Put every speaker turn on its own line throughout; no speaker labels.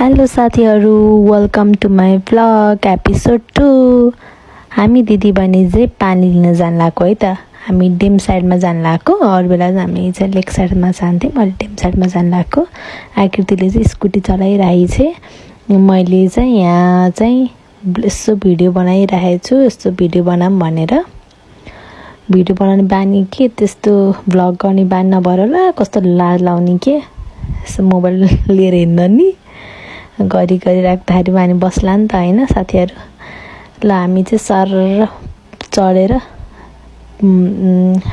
Hello साथीहरू, welcome to my blog episode 2। हामी दिदीबहिनी चाहिँ पानी लिन जान लागेको है त। हामी डेम साइडमा जान लागेको, अरू बेला हामी चाहिँ लेक साइडमा जान्थ्यौँ, मैले डेम साइडमा जान लागेको। आकृतिले चाहिँ स्कुटी चलाइरहेको छ, मैले चाहिँ यहाँ चाहिँ यसो भिडियो बनाइरहेको छु। यस्तो भिडियो बनाऊँ भनेर, भिडियो बनाउने बानी के त्यस्तो भ्लग गर्ने बानी नभएर होला, कस्तो लाज लाउने के यसो मोबाइल लिएर हिँड्न नि गरी राख्दाखेरि बानी बस्ला नि त हैन साथीहरू। ल हामी चाहिँ सर चढेर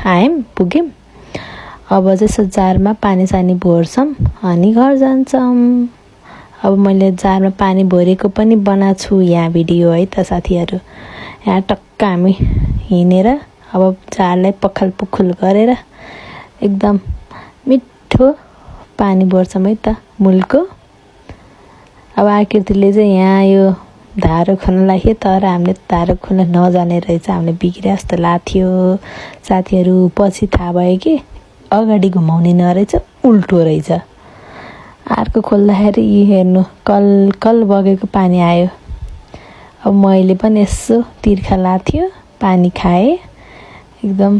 आयौँ, पुग्यौँ। अब चाहिँ यसो जारमा पानी सानी भर्छौँ अनि घर जान्छौँ। अब मैले जारमा पानी भरेको पनि बनाएको छु यहाँ भिडियो है त साथीहरू। यहाँ टक्क हामी हिँडेर अब जारलाई पखाल पुखुल गरेर एकदम मिठो पानी भर्छौँ है त मुलको। अब आकृतिले चाहिँ यहाँ यो धारो खोल्न लाग्यो, तर हामीले धारो खोल्न नजाने रहेछ, हामीले बिग्रे जस्तो लाग्थ्यो साथीहरू। पछि थाहा भयो कि अगाडि घुमाउने नरहेछ, उल्टो रहेछ। अर्को खोल्दाखेरि यी हेर्नु कल कल बगेको पानी आयो। अब मैले पनि यसो तिर्खा लाग्थ्यो, पानी खाएँ, एकदम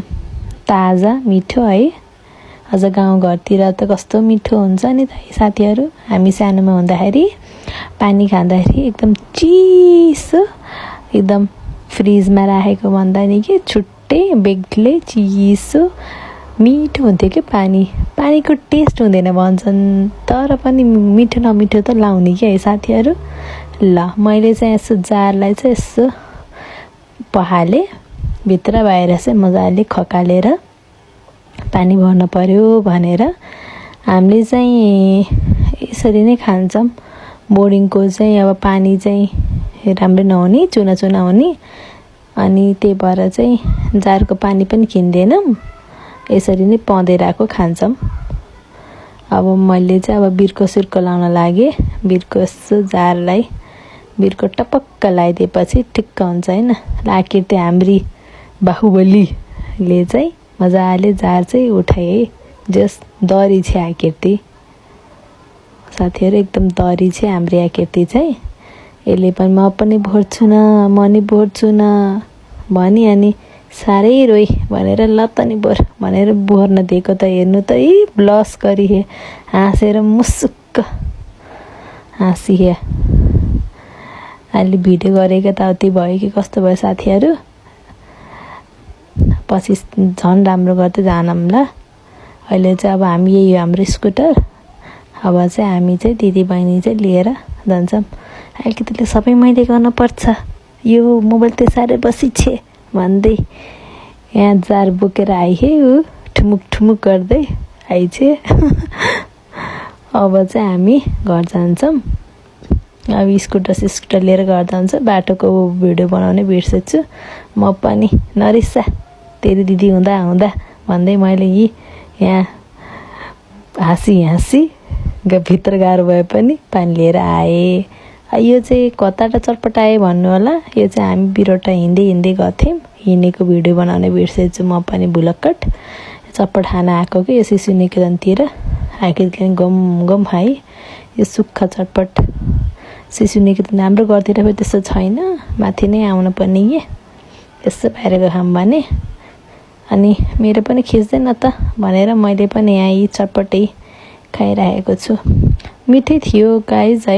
ताजा मिठो है। अझ गाउँघरतिर त कस्तो मिठो हुन्छ नि त साथीहरू। हामी सानोमा हुँदाखेरि पानी खाँदाखेरि एकदम चिसो, एकदम फ्रिजमा राखेको भन्दा नि कि छुट्टै बेग्लै चिसो मिठो हुन्थ्यो कि पानी। पानीको टेस्ट हुँदैन भन्छन्, तर पनि मिठो नमिठो त लाउने कि है साथीहरू। ल मैले चाहिँ यसो जारलाई चाहिँ यसो पहालेँ, भित्र बाहिर चाहिँ मजाले खकालेर पानी भर्न पर्यो भनेर हामीले चाहिँ यसरी नै खान्छौँ। बोर्डिङको चाहिँ अब पानी चाहिँ राम्रो नहुने, चुना चुना हुने, अनि त्यही भएर चाहिँ जारको पानी पनि किन्दैनौँ, यसरी नै पँधेराको खान्छौँ। अब मैले चाहिँ अब बिर्को सिर्को लाउन लागेँ। बिर्को यसो जारलाई बिर्को टपक्क लगाइदिएपछि ठिक्क हुन्छ होइन। आकृति हाम्री बाहुबलीले चाहिँ मजाले जार चाहिँ उठाए है। जस दरी छ आकृति साथीहरू, एकदम दरी छ हाम्रो आकृति चाहिँ। यसले पनि म पनि भर्छु न, म नि भर्छु न भनी अनि साह्रै रोइ भनेर ल त नि बोर भनेर बोर्न दिएको त हेर्नु त ब्लस गरिहे, हाँसेर मुसुक्क हाँसिहे। अहिले भिडियो गरेको त अति भयो कि कस्तो भयो साथीहरू। पछि झन् राम्रो गर्दै जानौँ ल। अहिले चाहिँ अब हामी यही हो हाम्रो स्कुटर। अब चाहिँ हामी चाहिँ दिदीबहिनी चाहिँ लिएर जान्छौँ। अलिकति सबै मैले गर्नुपर्छ, यो मोबाइल त साह्रै बसिछे भन्दै यहाँ जार बोकेर आइहे, ऊ ठुमुक ठुमुक गर्दै आइछे। अब चाहिँ हामी घर जान्छौँ। अब स्कुटर लिएर घर जान्छ। बाटोको भिडियो बनाउने बिर्सेछु म पनि, नरिसा तेरी दिदी हुँदा हुँदा भन्दै मैले यहाँ हाँसी भित्र गाह्रो भए पनि पानी लिएर आएँ। यो चाहिँ कताबाट चटपटाएँ भन्नु होला। यो चाहिँ हामी बिरोटा हिँड्दै गर्थ्यौँ, हिँडेको भिडियो बनाउने बिर्सेछु म पनि भुलक्कट। चटपट खाना आएको कि यो शिशु निकेतनतिर आखिर गम गम खाएँ। यो सुक्खा चटपट शिशु निकेतन हाम्रो घरतिर फेरि त्यस्तो छैन, माथि नै आउनु पर्ने कि यसो बाहिरको खाऊँ भने। अनि मेरो पनि खिच्दैन त भनेर मैले पनि यहाँ यी चटपटै खाइरहेको छु। मिठै थियो गाइज है।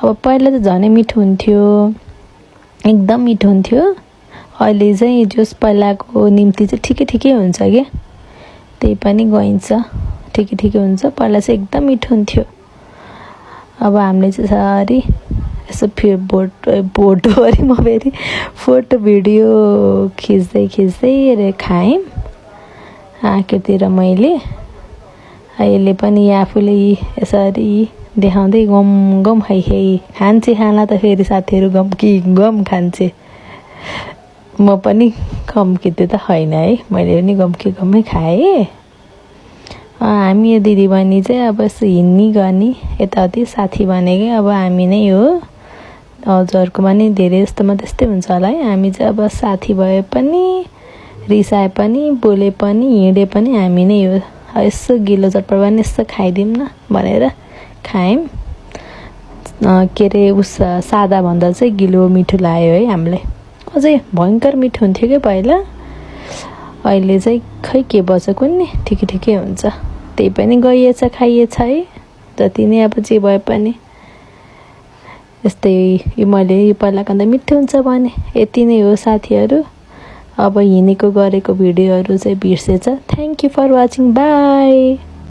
अब पहिला त झनै मिठो हुन्थ्यो, एकदम मिठो हुन्थ्यो। अहिले चाहिँ जस पहिलाको निम्ति चाहिँ ठिकै हुन्छ क्या, त्यही पनि गइन्छ, ठिकै हुन्छ। पहिला चाहिँ एकदम मिठो हुन्थ्यो। अब हामीले चाहिँ सारी यसो फेरि फोटोभरि म फेरि फोटो भिडियो खिच्दै खाएँ आकृति र मैले। यसले पनि आफूले यसरी देखाउँदै गम गम खान्छे खाना त फेरि साथीहरू गम खान्छे। म पनि कम कित्ते त होइन है, मैले पनि गमै खाएँ। हामी यो दिदीबहिनी चाहिँ अब यसो हिँड्ने गर्ने यताउति साथी भनेकै अब हामी नै हो। हजुरहरूकोमा नि धेरै जस्तोमा त्यस्तै हुन्छ होला है। हामी चाहिँ अब साथी भए पनि, रिसाए पनि, बोले पनि, हिँडे पनि हामी नै हो। यसो गिलो चटपट पनि यसो खाइदिउँ न भनेर खायौँ। के अरे उस सादा भन्दा चाहिँ गिलो मिठो लाग्यो है हामीलाई। अझै भयङ्कर मिठो हुन्थ्यो क्या पहिला। अहिले चाहिँ खै के बच्छ कुन्नी, ठिकै ठिकै हुन्छ। त्यही पनि गइएछ खाइएछ है, जति नै अब जे भए पनि। यस्तै मैले यो पहिलाको भन्दा मिठो हुन्छ भने। यति नै हो साथीहरू। अब हिँडेको गरेको भिडियोहरू चाहिँ बिर्सेछ। Thank you for watching, by.